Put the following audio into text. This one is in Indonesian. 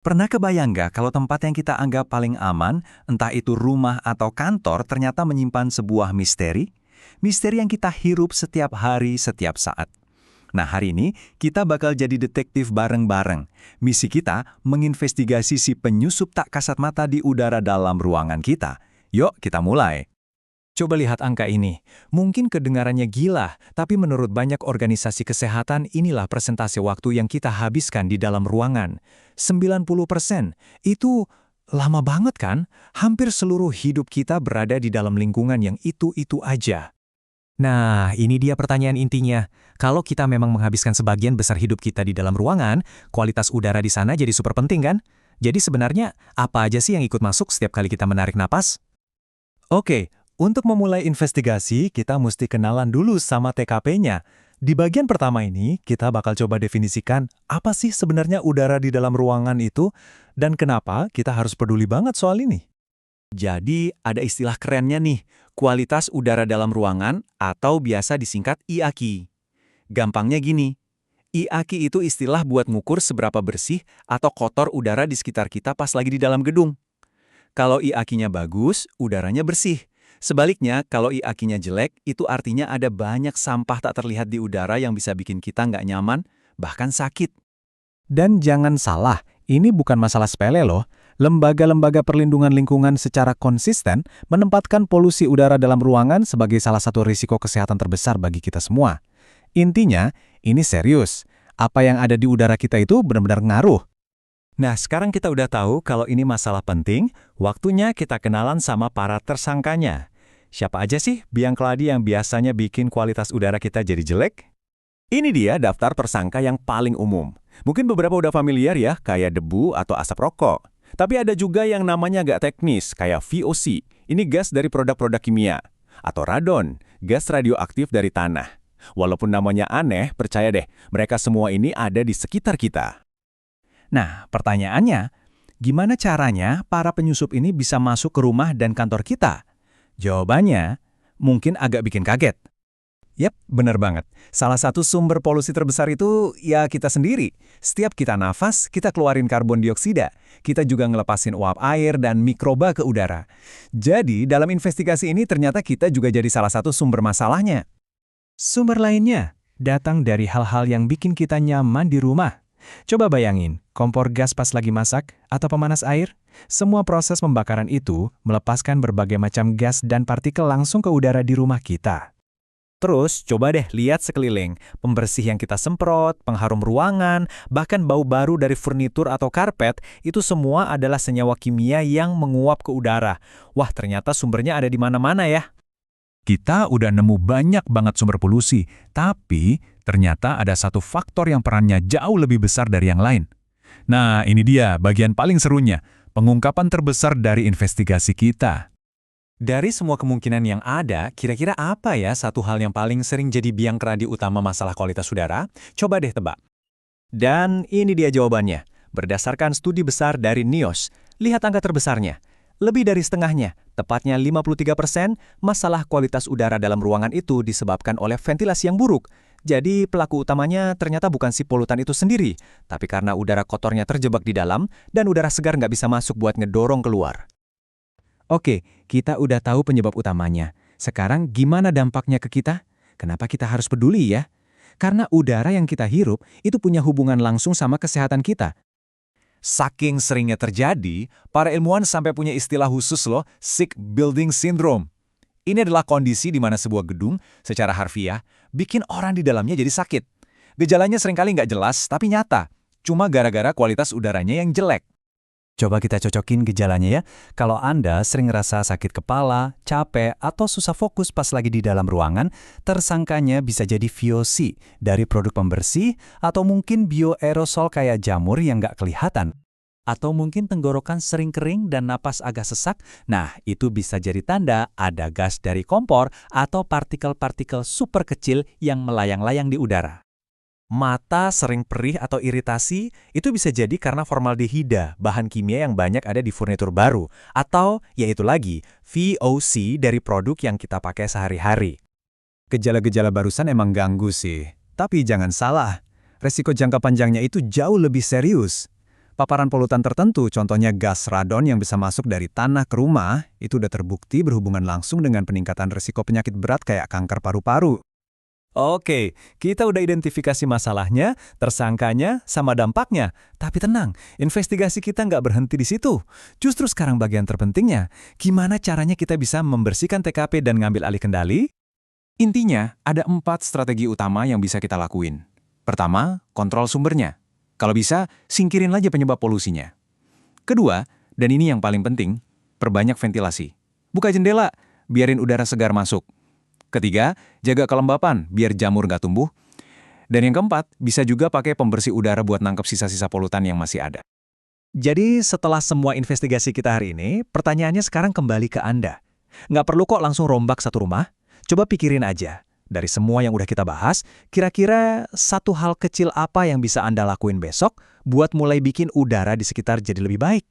Pernah kebayang nggak kalau tempat yang kita anggap paling aman, entah itu rumah atau kantor, ternyata menyimpan sebuah misteri? Misteri yang kita hirup setiap hari, setiap saat. Nah, hari ini kita bakal jadi detektif bareng-bareng. Misi kita menginvestigasi si penyusup tak kasat mata di udara dalam ruangan kita. Yuk, kita mulai. Coba lihat angka ini. Mungkin kedengarannya gila, tapi menurut banyak organisasi kesehatan inilah persentase waktu yang kita habiskan di dalam ruangan. 90%. Itu lama banget kan? Hampir seluruh hidup kita berada di dalam lingkungan yang itu-itu aja. Nah, ini dia pertanyaan intinya. Kalau kita memang menghabiskan sebagian besar hidup kita di dalam ruangan, kualitas udara di sana jadi super penting kan? Jadi sebenarnya, apa aja sih yang ikut masuk setiap kali kita menarik napas? Oke, untuk memulai investigasi, kita mesti kenalan dulu sama TKP-nya. Di bagian pertama ini, kita bakal coba definisikan apa sih sebenarnya udara di dalam ruangan itu dan kenapa kita harus peduli banget soal ini. Jadi, ada istilah kerennya nih, kualitas udara dalam ruangan atau biasa disingkat IAQ. Gampangnya gini, IAQ itu istilah buat ngukur seberapa bersih atau kotor udara di sekitar kita pas lagi di dalam gedung. Kalau IAQ-nya bagus, udaranya bersih. Sebaliknya, kalau IAQ-nya jelek, itu artinya ada banyak sampah tak terlihat di udara yang bisa bikin kita nggak nyaman, bahkan sakit. Dan jangan salah, ini bukan masalah sepele loh. Lembaga-lembaga perlindungan lingkungan secara konsisten menempatkan polusi udara dalam ruangan sebagai salah satu risiko kesehatan terbesar bagi kita semua. Intinya, ini serius. Apa yang ada di udara kita itu benar-benar ngaruh. Nah, sekarang kita udah tahu kalau ini masalah penting, waktunya kita kenalan sama para tersangkanya. Siapa aja sih biang keladi yang biasanya bikin kualitas udara kita jadi jelek? Ini dia daftar tersangka yang paling umum. Mungkin beberapa udah familiar ya, kayak debu atau asap rokok. Tapi ada juga yang namanya agak teknis, kayak VOC. Ini gas dari produk-produk kimia. Atau radon, gas radioaktif dari tanah. Walaupun namanya aneh, percaya deh, mereka semua ini ada di sekitar kita. Nah, pertanyaannya, gimana caranya para penyusup ini bisa masuk ke rumah dan kantor kita? Jawabannya, mungkin agak bikin kaget. Yap, bener banget. Salah satu sumber polusi terbesar itu ya kita sendiri. Setiap kita nafas, kita keluarin karbon dioksida. Kita juga ngelepasin uap air dan mikroba ke udara. Jadi, dalam investigasi ini ternyata kita juga jadi salah satu sumber masalahnya. Sumber lainnya datang dari hal-hal yang bikin kita nyaman di rumah. Coba bayangin, kompor gas pas lagi masak atau pemanas air. Semua proses pembakaran itu melepaskan berbagai macam gas dan partikel langsung ke udara di rumah kita. Terus, coba deh lihat sekeliling. Pembersih yang kita semprot, pengharum ruangan, bahkan bau baru dari furnitur atau karpet, itu semua adalah senyawa kimia yang menguap ke udara. Wah, ternyata sumbernya ada di mana-mana ya. Kita udah nemu banyak banget sumber polusi, tapi ternyata ada satu faktor yang perannya jauh lebih besar dari yang lain. Nah, ini dia bagian paling serunya, pengungkapan terbesar dari investigasi kita. Dari semua kemungkinan yang ada, kira-kira apa ya satu hal yang paling sering jadi biang keladi utama masalah kualitas udara? Coba deh tebak. Dan ini dia jawabannya. Berdasarkan studi besar dari NIOSH, lihat angka terbesarnya. Lebih dari setengahnya, tepatnya 53%, masalah kualitas udara dalam ruangan itu disebabkan oleh ventilasi yang buruk. Jadi pelaku utamanya ternyata bukan si polutan itu sendiri, tapi karena udara kotornya terjebak di dalam dan udara segar nggak bisa masuk buat ngedorong keluar. Oke, kita udah tahu penyebab utamanya. Sekarang gimana dampaknya ke kita? Kenapa kita harus peduli ya? Karena udara yang kita hirup itu punya hubungan langsung sama kesehatan kita. Saking seringnya terjadi, para ilmuwan sampai punya istilah khusus loh, sick building syndrome. Ini adalah kondisi di mana sebuah gedung, secara harfiah, bikin orang di dalamnya jadi sakit. Gejalanya seringkali nggak jelas, tapi nyata. Cuma gara-gara kualitas udaranya yang jelek. Coba kita cocokin gejalanya ya. Kalau Anda sering ngerasa sakit kepala, capek, atau susah fokus pas lagi di dalam ruangan, tersangkanya bisa jadi VOC dari produk pembersih atau mungkin bioaerosol kayak jamur yang nggak kelihatan. Atau mungkin tenggorokan sering kering dan napas agak sesak. Nah, itu bisa jadi tanda ada gas dari kompor atau partikel-partikel super kecil yang melayang-layang di udara. Mata sering perih atau iritasi, itu bisa jadi karena formaldehida, bahan kimia yang banyak ada di furnitur baru, atau, yaitu lagi, VOC dari produk yang kita pakai sehari-hari. Gejala-gejala barusan emang ganggu sih, tapi jangan salah, resiko jangka panjangnya itu jauh lebih serius. Paparan polutan tertentu, contohnya gas radon yang bisa masuk dari tanah ke rumah, itu udah terbukti berhubungan langsung dengan peningkatan risiko penyakit berat kayak kanker paru-paru. Oke, kita udah identifikasi masalahnya, tersangkanya, sama dampaknya. Tapi tenang, investigasi kita nggak berhenti di situ. Justru sekarang bagian terpentingnya, gimana caranya kita bisa membersihkan TKP dan ngambil alih kendali? Intinya, ada 4 strategi utama yang bisa kita lakuin. Pertama, kontrol sumbernya. Kalau bisa, singkirin aja penyebab polusinya. Kedua, dan ini yang paling penting, perbanyak ventilasi. Buka jendela, biarin udara segar masuk. Ketiga, jaga kelembapan biar jamur nggak tumbuh. Dan yang keempat, bisa juga pakai pembersih udara buat nangkep sisa-sisa polutan yang masih ada. Jadi setelah semua investigasi kita hari ini, pertanyaannya sekarang kembali ke Anda. Nggak perlu kok langsung rombak satu rumah. Coba pikirin aja. Dari semua yang udah kita bahas, kira-kira satu hal kecil apa yang bisa Anda lakuin besok buat mulai bikin udara di sekitar jadi lebih baik?